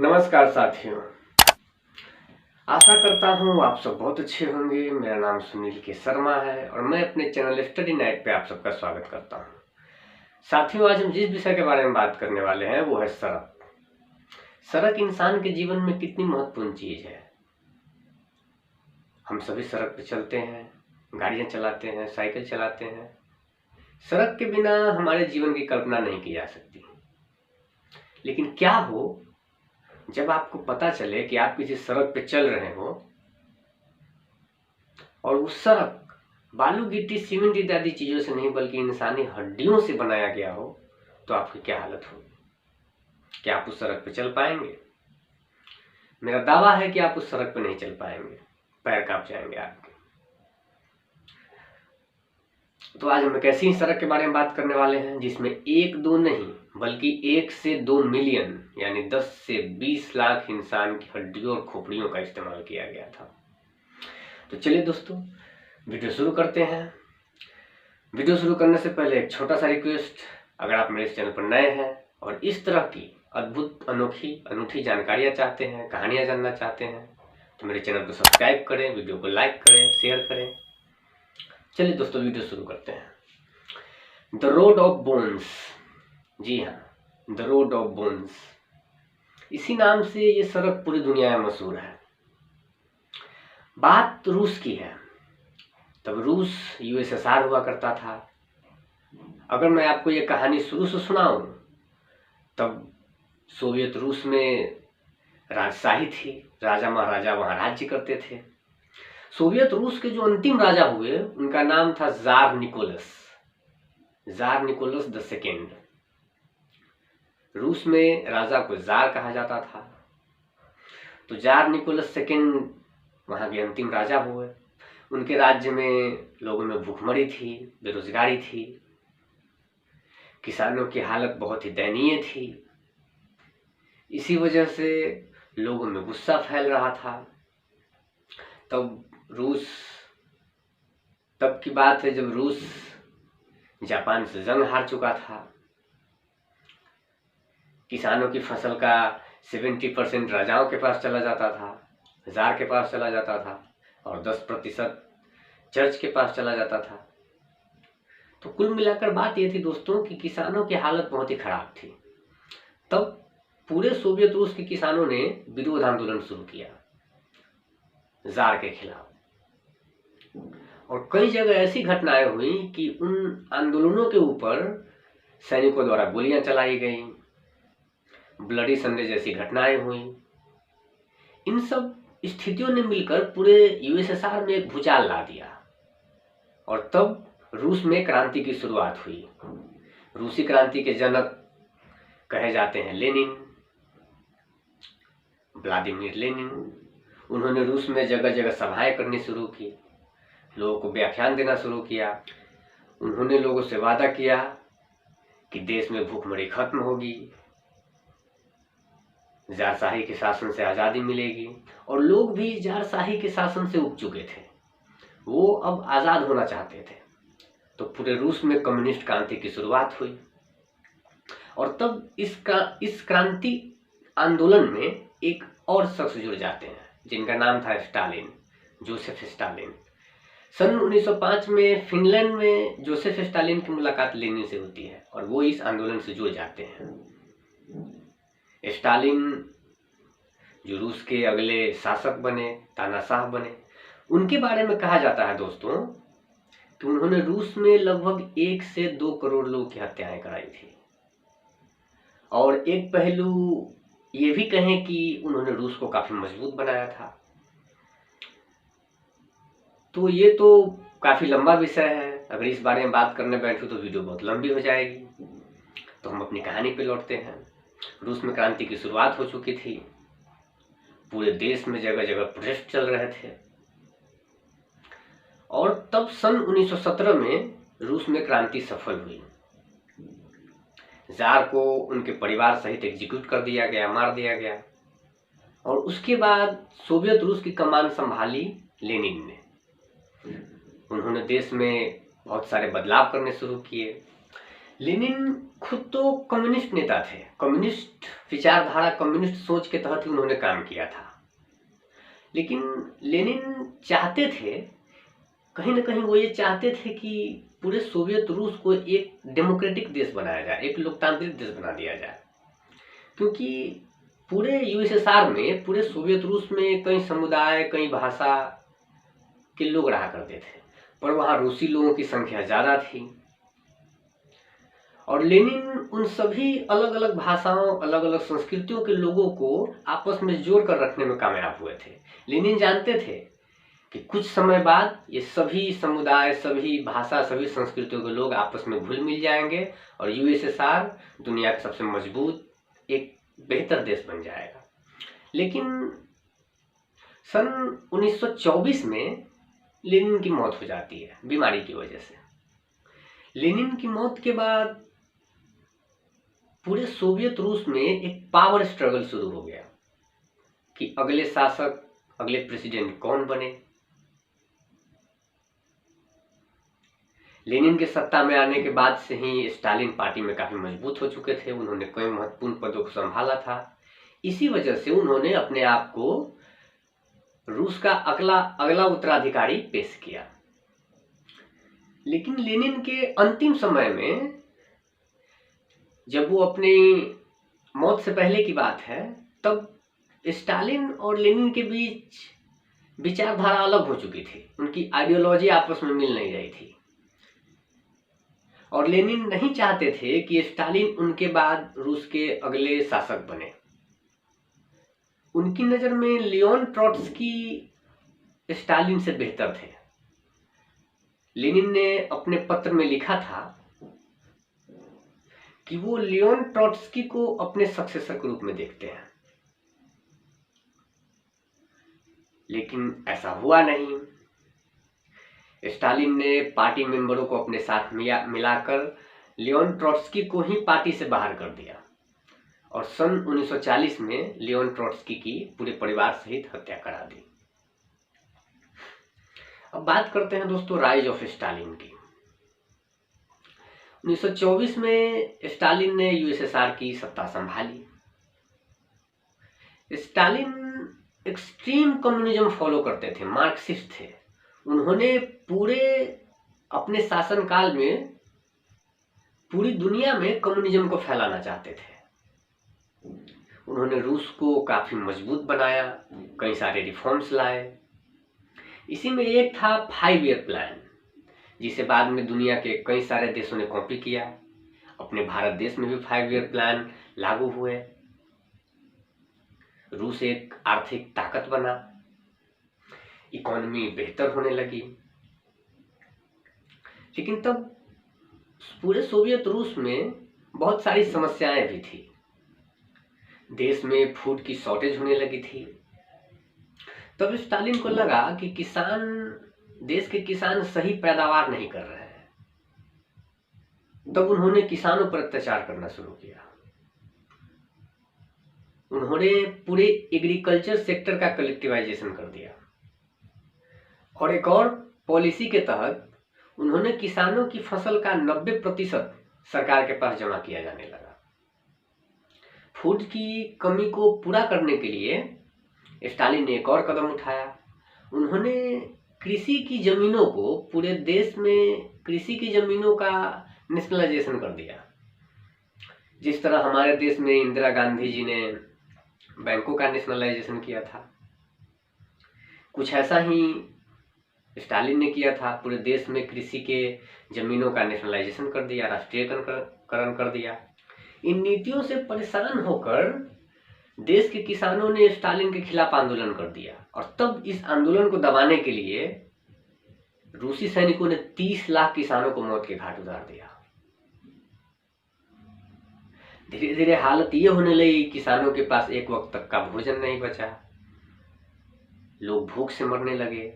नमस्कार साथियों, आशा करता हूँ आप सब बहुत अच्छे होंगे। मेरा नाम सुनील के शर्मा है और मैं अपने चैनल स्टडी नाइट पे आप सबका स्वागत करता हूँ। साथियों, आज हम जिस विषय के बारे में बात करने वाले हैं वो है सड़क। सड़क इंसान के जीवन में कितनी महत्वपूर्ण चीज है। हम सभी सड़क पे चलते हैं, गाड़ियाँ चलाते हैं, साइकिल चलाते हैं। सड़क के बिना हमारे जीवन की कल्पना नहीं की जा सकती। लेकिन क्या हो जब आपको पता चले कि आप किसी सड़क पे चल रहे हो और उस सड़क बालू, गिट्टी, सीमेंट इत्यादि चीजों से नहीं बल्कि इंसानी हड्डियों से बनाया गया हो, तो आपकी क्या हालत होगी? क्या आप उस सड़क पे चल पाएंगे? मेरा दावा है कि आप उस सड़क पे नहीं चल पाएंगे, पैर कांप जाएंगे आपके। तो आज हम एक ऐसी सड़क के बारे में बात करने वाले हैं जिसमें एक दो नहीं बल्कि 1 से 2 मिलियन यानी 10 से 20 लाख इंसान की हड्डियों और खोपड़ियों का इस्तेमाल किया गया था। तो चलिए दोस्तों, वीडियो शुरू करते हैं। वीडियो शुरू करने से पहले एक छोटा सा रिक्वेस्ट, अगर आप मेरे इस चैनल पर नए हैं और इस तरह की अद्भुत अनूठी जानकारियाँ चाहते हैं, कहानियाँ जानना चाहते हैं, तो मेरे चैनल को सब्सक्राइब करें, वीडियो को लाइक करें, शेयर करें। चलिए दोस्तों, वीडियो शुरू करते हैं। द रोड ऑफ बोन्स, जी हाँ, द रोड ऑफ बोन्स, इसी नाम से ये सड़क पूरी दुनिया में मशहूर है। बात रूस की है। तब रूस यूएसएसआर हुआ करता था। अगर मैं आपको ये कहानी शुरू से सुनाऊं, तब सोवियत रूस में राजशाही थी, राजा महाराजा वहां राज्य करते थे। सोवियत रूस के जो अंतिम राजा हुए उनका नाम था जार निकोलस द सेकेंड। रूस में राजा को जार कहा जाता था। तो जार निकोलस सेकेंड वहां के अंतिम राजा हुए। उनके राज्य में लोगों में भूखमरी थी, बेरोजगारी थी, किसानों की हालत बहुत ही दयनीय थी। इसी वजह से लोगों में गुस्सा फैल रहा था। तब की बात है जब रूस जापान से जंग हार चुका था। किसानों की फसल का 70% राजाओं के पास चला जाता था, जार के पास चला जाता था, और 10% चर्च के पास चला जाता था। तो कुल मिलाकर बात यह थी दोस्तों कि किसानों की हालत बहुत ही खराब थी। तब पूरे सोवियत रूस के किसानों ने विरोध आंदोलन शुरू किया जार के खिलाफ। और कई जगह ऐसी घटनाएं हुई कि उन आंदोलनों के ऊपर सैनिकों द्वारा गोलियां चलाई गई, ब्लडी संडे जैसी घटनाएं हुई। इन सब स्थितियों ने मिलकर पूरे यूएसएसआर में एक भूचाल ला दिया और तब रूस में क्रांति की शुरुआत हुई। रूसी क्रांति के जनक कहे जाते हैं लेनिन, व्लादिमीर लेनिन। उन्होंने रूस में जगह जगह सभाएं करनी शुरू की, लोगों को व्याख्यान देना शुरू किया। उन्होंने लोगों से वादा किया कि देश में भूखमरी खत्म होगी, जारशाही के शासन से आज़ादी मिलेगी। और लोग भी जारशाही के शासन से उब चुके थे, वो अब आज़ाद होना चाहते थे। तो पूरे रूस में कम्युनिस्ट क्रांति की शुरुआत हुई। और तब इस क्रांति आंदोलन में एक और शख्स जुड़ जाते हैं जिनका नाम था स्टालिन, जोसेफ स्टालिन। सन 1905 में फिनलैंड में जोसेफ स्टालिन की मुलाकात लेनिन से होती है और वो इस आंदोलन से जुड़ जाते हैं। स्टालिन जो रूस के अगले शासक बने, तानाशाह बने, उनके बारे में कहा जाता है दोस्तों कि उन्होंने रूस में लगभग 1 से 2 करोड़ लोगों की हत्याएं कराई थी। और एक पहलू ये भी कहें कि उन्होंने रूस को काफी मजबूत बनाया था। तो ये तो काफी लंबा विषय है, अगर इस बारे में बात करने बैठूं तो वीडियो बहुत लंबी हो जाएगी। तो हम अपनी कहानी पे लौटते हैं। रूस में क्रांति की शुरुआत हो चुकी थी, पूरे देश में जगह जगह प्रोटेस्ट चल रहे थे। और तब सन 1917 में रूस में क्रांति सफल हुई। जार को उनके परिवार सहित एग्जीक्यूट कर दिया गया, मार दिया गया। और उसके बाद सोवियत रूस की कमान संभाली लेनिन ने। उन्होंने देश में बहुत सारे बदलाव करने शुरू किए। लेनिन खुद तो कम्युनिस्ट नेता थे, कम्युनिस्ट विचारधारा, कम्युनिस्ट सोच के तहत ही उन्होंने काम किया था। लेकिन लेनिन चाहते थे, कहीं ना कहीं वो ये चाहते थे कि पूरे सोवियत रूस को एक डेमोक्रेटिक देश बनाया जाए, एक लोकतांत्रिक देश बना दिया जाए। क्योंकि पूरे यूएसएसआर में, पूरे सोवियत रूस में कई समुदाय, कई भाषा के लोग रहा करते थे, पर वहाँ रूसी लोगों की संख्या ज़्यादा थी। और लेनिन उन सभी अलग अलग भाषाओं, अलग अलग संस्कृतियों के लोगों को आपस में जोड़ कर रखने में कामयाब हुए थे। लेनिन जानते थे कि कुछ समय बाद ये सभी समुदाय, सभी भाषा, सभी संस्कृतियों के लोग आपस में घुल मिल जाएंगे और यूएसएसआर दुनिया का सबसे मजबूत, एक बेहतर देश बन जाएगा। लेकिन सन 1924 में लेनिन की मौत हो जाती है बीमारी की वजह से। लेनिन की मौत के बाद पूरे सोवियत रूस में एक पावर स्ट्रगल शुरू हो गया कि अगले शासक, अगले प्रेसिडेंट कौन बने। लेनिन के सत्ता में आने के बाद से ही स्टालिन पार्टी में काफी मजबूत हो चुके थे, उन्होंने कई महत्वपूर्ण पदों को संभाला था। इसी वजह से उन्होंने अपने आप को रूस का अगला उत्तराधिकारी पेश किया। लेकिन लेनिन के अंतिम समय में, जब वो अपनी मौत से पहले की बात है, तब स्टालिन और लेनिन के बीच विचारधारा अलग हो चुकी थी, उनकी आइडियोलॉजी आपस में मिल नहीं रही थी। और लेनिन नहीं चाहते थे कि स्टालिन उनके बाद रूस के अगले शासक बने। उनकी नजर में लियोन ट्रॉट्स्की स्टालिन से बेहतर थे। लेनिन ने अपने पत्र में लिखा था कि वो लियोन ट्रॉट्स्की को अपने सक्सेसर के रूप में देखते हैं। लेकिन ऐसा हुआ नहीं। स्टालिन ने पार्टी मेंबरों को अपने साथ मिलाकर लियोन ट्रॉट्स्की को ही पार्टी से बाहर कर दिया और सन 1940 में लियोन ट्रॉट्स्की की पूरे परिवार सहित हत्या करा दी। अब बात करते हैं दोस्तों राइज ऑफ स्टालिन की। 1924 में स्टालिन ने यूएसएसआर की सत्ता संभाली। स्टालिन एक्सट्रीम कम्युनिज्म फॉलो करते थे, मार्क्सिस्ट थे। उन्होंने पूरे अपने शासनकाल में पूरी दुनिया में कम्युनिज्म को फैलाना चाहते थे। उन्होंने रूस को काफी मजबूत बनाया, कई सारे रिफॉर्म्स लाए। इसी में एक था 5 ईयर प्लान, जिसे बाद में दुनिया के कई सारे देशों ने कॉपी किया। अपने भारत देश में भी 5 ईयर प्लान लागू हुए। रूस एक आर्थिक ताकत बना, इकोनॉमी बेहतर होने लगी। लेकिन तब पूरे सोवियत रूस में बहुत सारी समस्याएं भी थी। देश में फूड की शॉर्टेज होने लगी थी। तब स्टालिन को लगा कि देश के किसान सही पैदावार नहीं कर रहे हैं। तब उन्होंने किसानों पर अत्याचार करना शुरू किया। उन्होंने पूरे एग्रीकल्चर सेक्टर का कलेक्टिवाइजेशन कर दिया और एक और पॉलिसी के तहत उन्होंने किसानों की फसल का 90% सरकार के पास जमा किया जाने लगा। फूड की कमी को पूरा करने के लिए स्टालिन ने एक और कदम उठाया। उन्होंने कृषि की जमीनों को, पूरे देश में कृषि की जमीनों का नेशनलाइजेशन कर दिया। जिस तरह हमारे देश में इंदिरा गांधी जी ने बैंकों का नेशनलाइजेशन किया था, कुछ ऐसा ही स्टालिन ने किया था। पूरे देश में कृषि के जमीनों का नेशनलाइजेशन कर दिया, राष्ट्रीयकरण कर दिया। इन नीतियों से परेशान होकर देश के किसानों ने स्टालिन के खिलाफ आंदोलन कर दिया और तब इस आंदोलन को दबाने के लिए रूसी सैनिकों ने 30 लाख किसानों को मौत के घाट उतार दिया। धीरे धीरे हालत ये होने लगी, किसानों के पास एक वक्त तक का भोजन नहीं बचा, लोग भूख से मरने लगे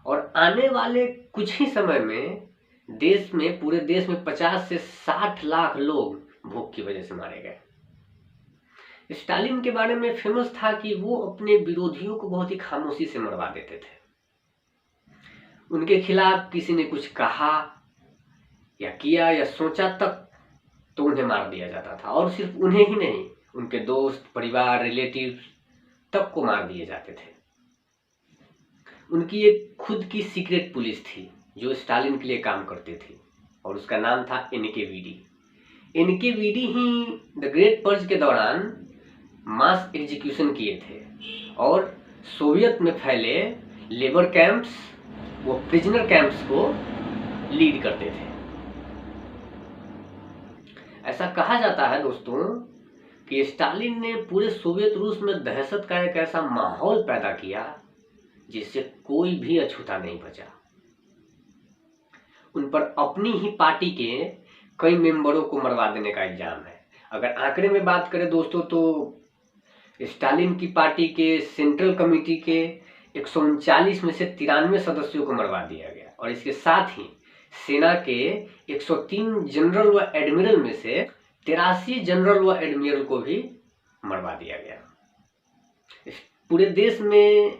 और आने वाले कुछ ही समय में पूरे देश में 50 से 60 लाख लोग भूख की वजह से मारे गए। स्टालिन के बारे में फेमस था कि वो अपने विरोधियों को बहुत ही खामोशी से मरवा देते थे। उनके खिलाफ किसी ने कुछ कहा या किया या सोचा तक तो उन्हें मार दिया जाता था। और सिर्फ उन्हें ही नहीं, उनके दोस्त, परिवार, रिलेटिव्स तक को मार दिए जाते थे। उनकी एक खुद की सीक्रेट पुलिस थी जो स्टालिन के लिए काम करती थी और उसका नाम था NKVD. NKVD he the great purge के दौरान मास एग्जीक्यूशन किए थे और सोवियत में फैले लेबर कैंप्स, वो प्रिजनर कैंप्स को लीड करते थे। ऐसा कहा जाता है दोस्तों कि स्टालिन ने पूरे सोवियत रूस में दहशत का एक ऐसा माहौल पैदा किया जिससे कोई भी अछूता नहीं बचा। उन पर अपनी ही पार्टी के कई मेंबरों को मरवा देने का इल्जाम है। अगर आंकड़े में बात करें दोस्तों तो स्टालिन की पार्टी के सेंट्रल कमेटी के 139 में से 93 सदस्यों को मरवा दिया गया और इसके साथ ही सेना के 103 जनरल व एडमिरल में से 83 जनरल व एडमिरल को भी मरवा दिया गया। पूरे देश में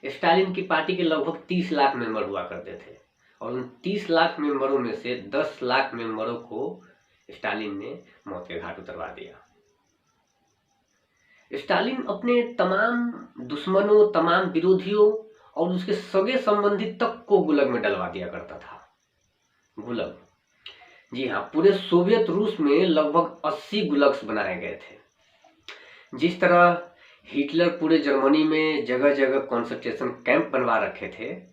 स्टालिन की पार्टी के लगभग 30 लाख मेंबर हुआ करते थे और उन 30 लाख मेंबरों में से 10 लाख मेंबरों को स्टालिन ने मौत के घाट उतरवा दिया। स्टालिन अपने तमाम दुश्मनों, तमाम विरोधियों और उसके सगे संबंधी तक को गुलाग में डलवा दिया करता था। गुलाग, जी हाँ, पूरे सोवियत रूस में लगभग 80 गुलाग्स बनाए गए थे। जिस तरह हिटलर पूरे जर्मनी में जगह जगह कॉन्सेंट्रेशन कैंप बनवा रखे थे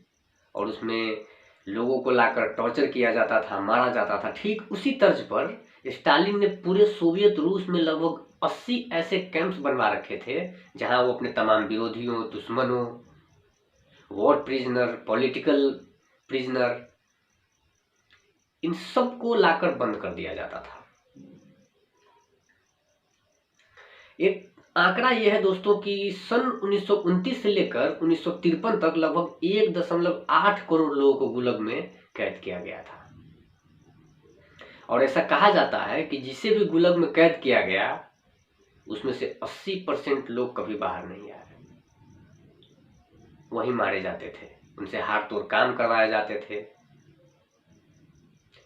और उसमें लोगों को लाकर टॉर्चर किया जाता था, मारा जाता था, ठीक उसी तर्ज पर स्टालिन ने पूरे सोवियत रूस में लगभग 80 ऐसे कैंप्स बनवा रखे थे जहां वो अपने तमाम विरोधियों, दुश्मनों, वॉर प्रिजनर, पॉलिटिकल प्रिजनर, इन सब को लाकर बंद कर दिया जाता था। एक आंकड़ा यह है दोस्तों कि सन 1929 से लेकर 1953 तक लगभग 1.8 करोड़ लोगों को गुलाग में कैद किया गया था। और ऐसा कहा जाता है कि जिसे भी गुलाग में कैद किया गया उसमें से 80% लोग कभी बाहर नहीं आए, वहीं मारे जाते थे, उनसे हाथ तोड़ काम करवाए जाते थे।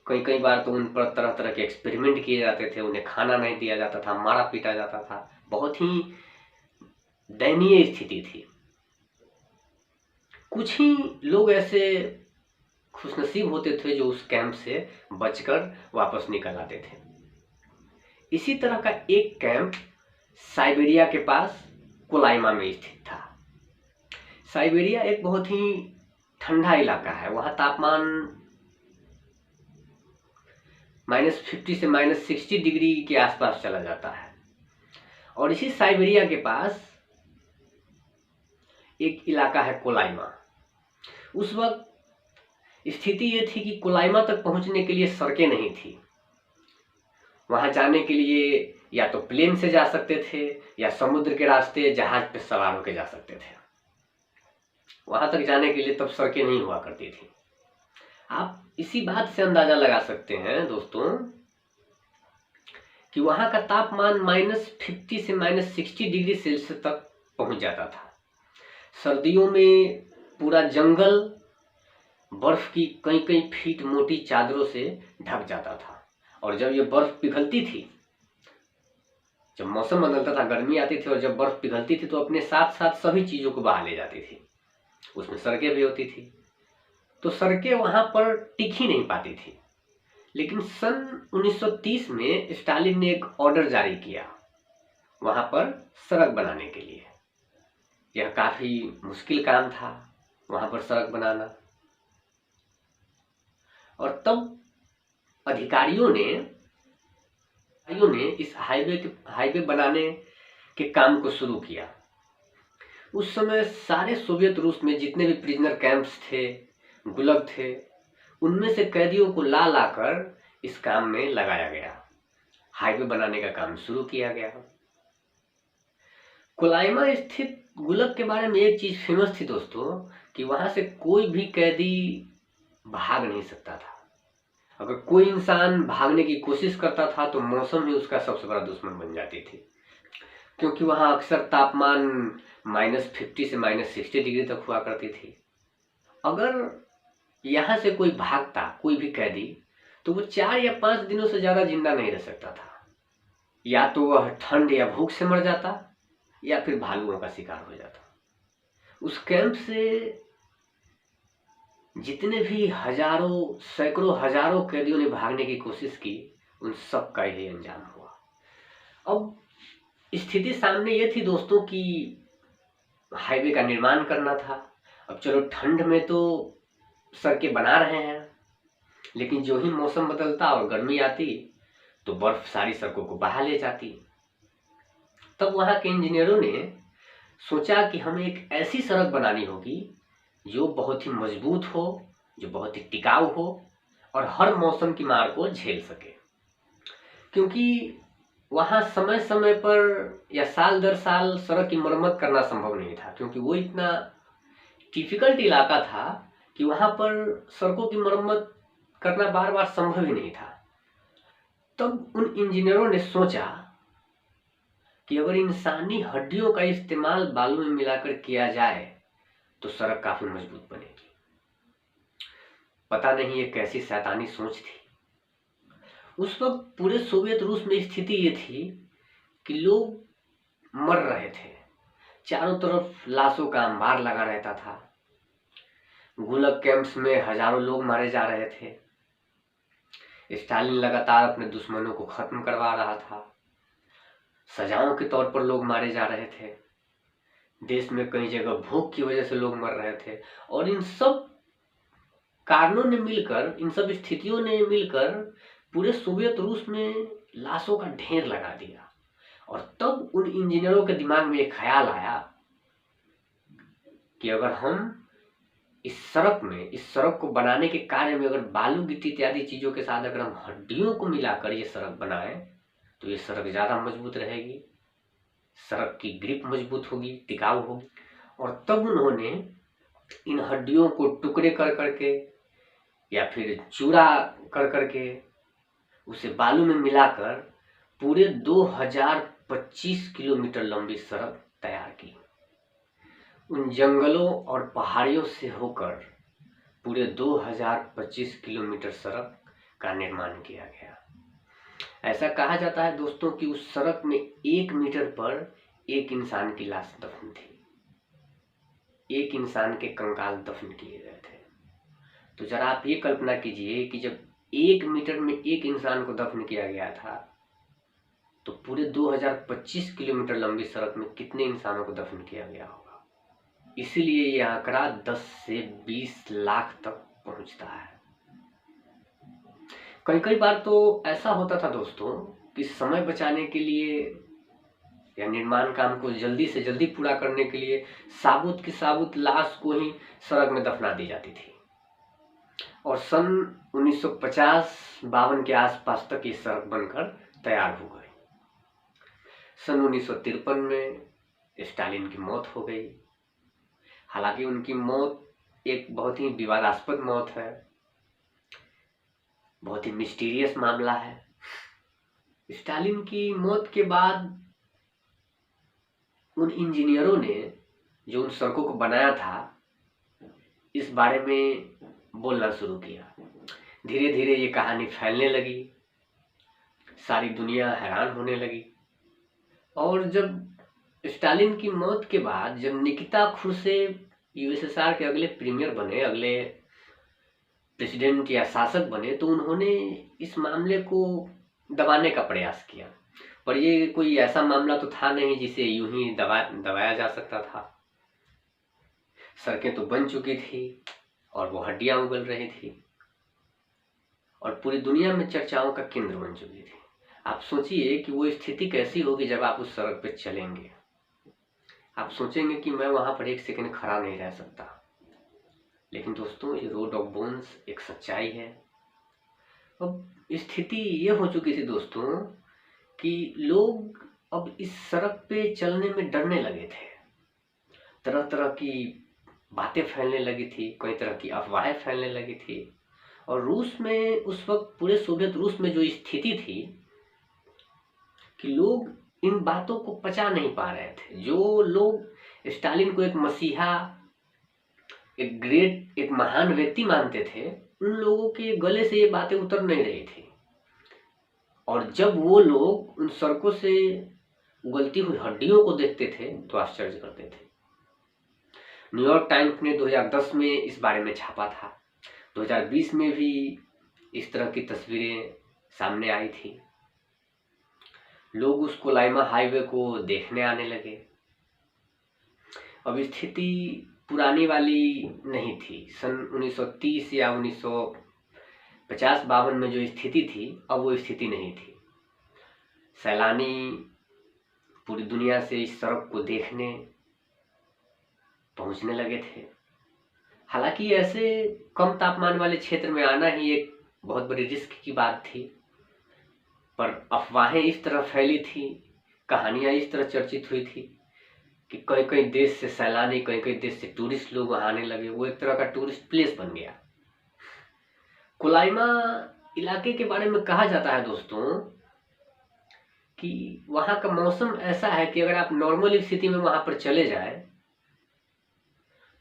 कई बार तो उन पर तरह तरह के एक्सपेरिमेंट किए जाते थे, उन्हें खाना नहीं दिया जाता था, मारा पीटा जाता था। बहुत ही दयनीय स्थिति थी। कुछ ही लोग ऐसे खुशनसीब होते थे जो उस कैंप से बचकर वापस निकल आते थे। इसी तरह का एक कैंप साइबेरिया के पास कोलाइमा में स्थित था। साइबेरिया एक बहुत ही ठंडा इलाका है, वहां तापमान -50 से -60 डिग्री के आसपास चला जाता है। और इसी साइबेरिया के पास एक इलाका है कोलाइमा। उस वक्त स्थिति ये थी कि कोलाइमा तक पहुंचने के लिए सड़कें नहीं थी। वहां जाने के लिए या तो प्लेन से जा सकते थे या समुद्र के रास्ते जहाज पे सवार होकर जा सकते थे। वहां तक जाने के लिए तब सड़कें नहीं हुआ करती थी। आप इसी बात से अंदाजा लगा सकते हैं दोस्तों कि वहां का तापमान -50 से -60 डिग्री सेल्सियस तक पहुंच जाता था। सर्दियों में पूरा जंगल बर्फ की कई फीट मोटी चादरों से ढक जाता था और जब ये बर्फ पिघलती थी, जब मौसम बदलता था, गर्मी आती थी और जब बर्फ पिघलती थी तो अपने साथ साथ सभी चीजों को बहा ले जाती थी। उसमें सड़कें भी होती थी, तो सड़कें वहां पर टिक ही नहीं पाती थी। लेकिन सन 1930 में स्टालिन ने एक ऑर्डर जारी किया वहां पर सड़क बनाने के लिए। यह काफी मुश्किल काम था वहां पर सड़क बनाना, और तब अधिकारियों ने इस हाईवे बनाने के काम को शुरू किया। उस समय सारे सोवियत रूस में जितने भी प्रिजनर कैंप्स थे, गुलाग थे, उनमें से कैदियों को ला लाकर इस काम में लगाया गया। हाईवे बनाने का काम शुरू किया गया। कोलाइमा स्थित गुलाग के बारे में एक चीज फेमस थी दोस्तों कि वहां से कोई भी कैदी भाग नहीं सकता था। अगर कोई इंसान भागने की कोशिश करता था तो मौसम ही उसका सबसे बड़ा दुश्मन बन जाती थी, क्योंकि वहां अक्सर तापमान -50 से -60 डिग्री तक हुआ करती थी। अगर यहाँ से कोई भागता, कोई भी कैदी, तो वो 4 या 5 दिनों से ज़्यादा जिंदा नहीं रह सकता था। या तो वह ठंड या भूख से मर जाता या फिर भालुओं का शिकार हो जाता। उस कैंप से जितने भी हजारों सैकड़ों हजारों कैदियों ने भागने की कोशिश की, उन सब का यही अंजाम हुआ। अब स्थिति सामने ये थी दोस्तों कि हाईवे का निर्माण करना था। अब चलो ठंड में तो सड़कें बना रहे हैं, लेकिन जो ही मौसम बदलता और गर्मी आती तो बर्फ सारी सड़कों को बहा ले जाती। तब वहां के इंजीनियरों ने सोचा कि हमें एक ऐसी सड़क बनानी होगी जो बहुत ही मजबूत हो, जो बहुत ही टिकाऊ हो और हर मौसम की मार को झेल सके। क्योंकि वहां समय समय पर या साल दर साल सड़क की मरम्मत करना संभव नहीं था, क्योंकि वो इतना डिफिकल्ट इलाका था कि वहां पर सड़कों की मरम्मत करना बार बार संभव ही नहीं था। तब उन इंजीनियरों ने सोचा कि अगर इंसानी हड्डियों का इस्तेमाल बालू में मिलाकर किया जाए तो सड़क काफी मजबूत बनेगी। पता नहीं ये कैसी शैतानी सोच थी। उस वक्त पूरे सोवियत रूस में स्थिति ये थी कि लोग मर रहे थे, चारों तरफ लाशों का अंबार लगा रहता था। गुलाग कैंप्स में हजारों लोग मारे जा रहे थे। स्टालिन लगातार अपने दुश्मनों को खत्म करवा रहा था। सजाओं के तौर पर लोग मारे जा रहे थे। देश में कई जगह भूख की वजह से लोग मर रहे थे। और इन सब कारणों ने मिलकर, इन सब स्थितियों ने मिलकर पूरे सोवियत रूस में लाशों का ढेर लगा दिया। और तब उन इंजीनियरों के दिमाग में एक ख्याल आया कि अगर हम इस सड़क को बनाने के कार्य में अगर बालू गिट्टी इत्यादि चीजों के साथ अगर हम हड्डियों को मिलाकर ये सड़क बनाएं तो ये सड़क ज्यादा मजबूत रहेगी, सड़क की ग्रिप मजबूत होगी, टिकाऊ होगी। और तब उन्होंने इन हड्डियों को टुकड़े कर करके या फिर चूरा कर करके उसे बालू में मिलाकर पूरे 2025 किलोमीटर लंबी सड़क तैयार की। उन जंगलों और पहाड़ियों से होकर पूरे 2025 किलोमीटर सड़क का निर्माण किया गया। ऐसा कहा जाता है दोस्तों कि उस सड़क में 1 मीटर पर एक इंसान की लाश दफन थी, एक इंसान के कंकाल दफन किए गए थे। तो जरा आप ये कल्पना कीजिए कि जब 1 मीटर में एक इंसान को दफन किया गया था तो पूरे 2025 किलोमीटर लंबी सड़क में कितने इंसानों को दफन किया गया होगा। इसीलिए ये आंकड़ा 10 से 20 लाख तक पहुंचता है। कई कई बार तो ऐसा होता था दोस्तों कि समय बचाने के लिए या निर्माण काम को जल्दी से जल्दी पूरा करने के लिए साबुत की साबुत लाश को ही सड़क में दफना दी जाती थी। और सन 1950-52 के आसपास तक ये सड़क बनकर तैयार हो गई। सन 1953 में स्टालिन की मौत हो गई। हालांकि उनकी मौत एक बहुत ही विवादास्पद मौत है, बहुत ही मिस्टीरियस मामला है। स्टालिन की मौत के बाद उन इंजीनियरों ने जो उन सड़कों को बनाया था इस बारे में बोलना शुरू किया। धीरे धीरे ये कहानी फैलने लगी, सारी दुनिया हैरान होने लगी। और जब स्टालिन की मौत के बाद जब निकिता खुर्शेव यूएसएसआर के अगले प्रीमियर बने, अगले प्रेसिडेंट या शासक बने, तो उन्होंने इस मामले को दबाने का प्रयास किया। पर ये कोई ऐसा मामला तो था नहीं जिसे यूं ही दबाया जा सकता था। सड़कें तो बन चुकी थी और वो हड्डियां उगल रही थी और पूरी दुनिया में चर्चाओं का केंद्र बन चुकी थी। आप सोचिए कि वो स्थिति कैसी होगी जब आप उस सड़क पे चलेंगे। आप सोचेंगे कि मैं वहां पर एक सेकंड खड़ा नहीं रह सकता। लेकिन दोस्तों ये रोड ऑफ बोन्स एक सच्चाई है। अब स्थिति ये हो चुकी थी दोस्तों कि लोग अब इस सड़क पे चलने में डरने लगे थे। तरह तरह की बातें फैलने लगी थी, कई तरह की अफवाहें फैलने लगी थी। और रूस में उस वक्त, पूरे सोवियत रूस में जो स्थिति थी कि लोग इन बातों को पचा नहीं पा रहे थे। जो लोग स्टालिन को एक मसीहा, एक ग्रेट, एक महान व्यक्ति मानते थे, उन लोगों के गले से ये बातें उतर नहीं रही थी। और जब वो लोग उन सड़कों से उगलती हुई हड्डियों को देखते थे तो आश्चर्य करते थे। न्यूयॉर्क टाइम्स ने 2010 में इस बारे में छापा था। 2020 में भी इस तरह की तस्वीरें सामने आई थी। लोग उस कोलाइमा हाईवे को देखने आने लगे। अब स्थिति पुरानी वाली नहीं थी। सन 1930 या 1950-52 में जो स्थिति थी, अब वो स्थिति नहीं थी। सैलानी पूरी दुनिया से इस सड़क को देखने पहुंचने लगे थे। हालांकि ऐसे कम तापमान वाले क्षेत्र में आना ही एक बहुत बड़ी रिस्क की बात थी, पर अफवाहें इस तरह फैली थी, कहानियां इस तरह चर्चित हुई थी कि कई कई देश से सैलानी, कई कई देश से टूरिस्ट लोग वहाँ आने लगे। वो एक तरह का टूरिस्ट प्लेस बन गया। कोलाइमा इलाके के बारे में कहा जाता है दोस्तों कि वहाँ का मौसम ऐसा है कि अगर आप नॉर्मल स्थिति में वहाँ पर चले जाएं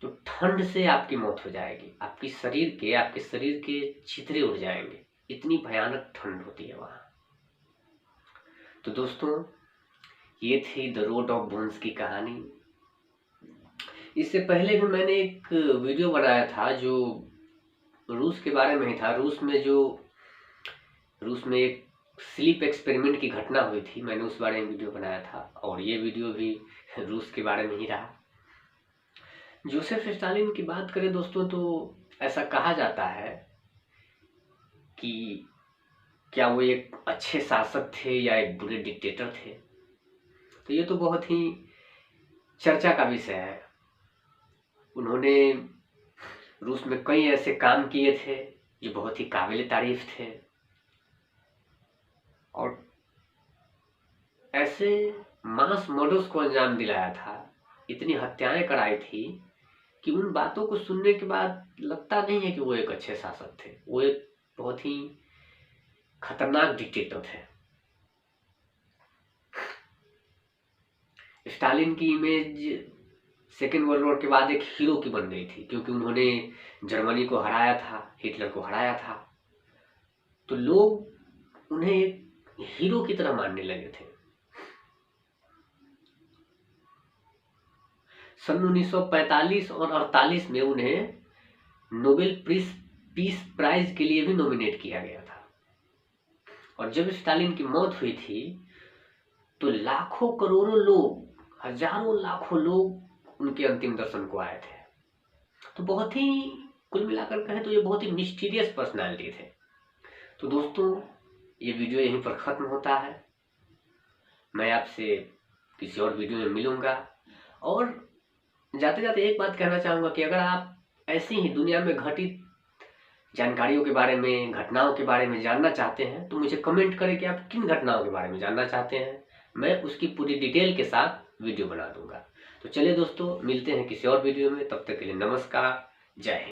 तो ठंड से आपकी मौत हो जाएगी। आपके शरीर के छितरे उड़ जाएंगे, इतनी भयानक ठंड होती है वहाँ। तो दोस्तों, ये थी द रोड ऑफ बोन्स की कहानी। इससे पहले भी मैंने एक वीडियो बनाया था जो रूस के बारे में ही था। रूस में एक स्लीप एक्सपेरिमेंट की घटना हुई थी, मैंने उस बारे में वीडियो बनाया था, और ये वीडियो भी रूस के बारे में ही रहा। जोसेफ स्टालिन की बात करें दोस्तों तो ऐसा कहा जाता है कि क्या वो एक अच्छे शासक थे या एक बुरे डिक्टेटर थे, तो ये तो बहुत ही चर्चा का विषय है। उन्होंने रूस में कई ऐसे काम किए थे जो बहुत ही काबिल तारीफ थे, और ऐसे मास मर्डर्स को अंजाम दिलाया था, इतनी हत्याएं कराई थी कि उन बातों को सुनने के बाद लगता नहीं है कि वो एक अच्छे शासक थे। वो एक बहुत ही खतरनाक डिक्टेटर थे। स्टालिन की इमेज सेकेंड वर्ल्ड वॉर के बाद एक हीरो की बन गई थी, क्योंकि उन्होंने जर्मनी को हराया था, हिटलर को हराया था, तो लोग उन्हें एक हीरो की तरह मानने लगे थे। सन 1945 और 48 में उन्हें नोबेल पीस प्राइज के लिए भी नॉमिनेट किया गया था। और जब स्टालिन की मौत हुई थी तो लाखों करोड़ों लोग, हजारों लाखों लोग उनके अंतिम दर्शन को आए थे। तो बहुत ही, कुल मिलाकर कहें तो ये बहुत ही मिस्टीरियस पर्सनालिटी थे। तो दोस्तों, ये वीडियो यहीं पर ख़त्म होता है। मैं आपसे किसी और वीडियो में मिलूंगा। और जाते जाते एक बात कहना चाहूँगा कि अगर आप ऐसी ही दुनिया में घटित जानकारियों के बारे में, घटनाओं के बारे में जानना चाहते हैं तो मुझे कमेंट करें कि आप किन घटनाओं के बारे में जानना चाहते हैं। मैं उसकी पूरी डिटेल के साथ वीडियो बना दूंगा। तो चलिए दोस्तों, मिलते हैं किसी और वीडियो में। तब तक के लिए नमस्कार, जय हिंद।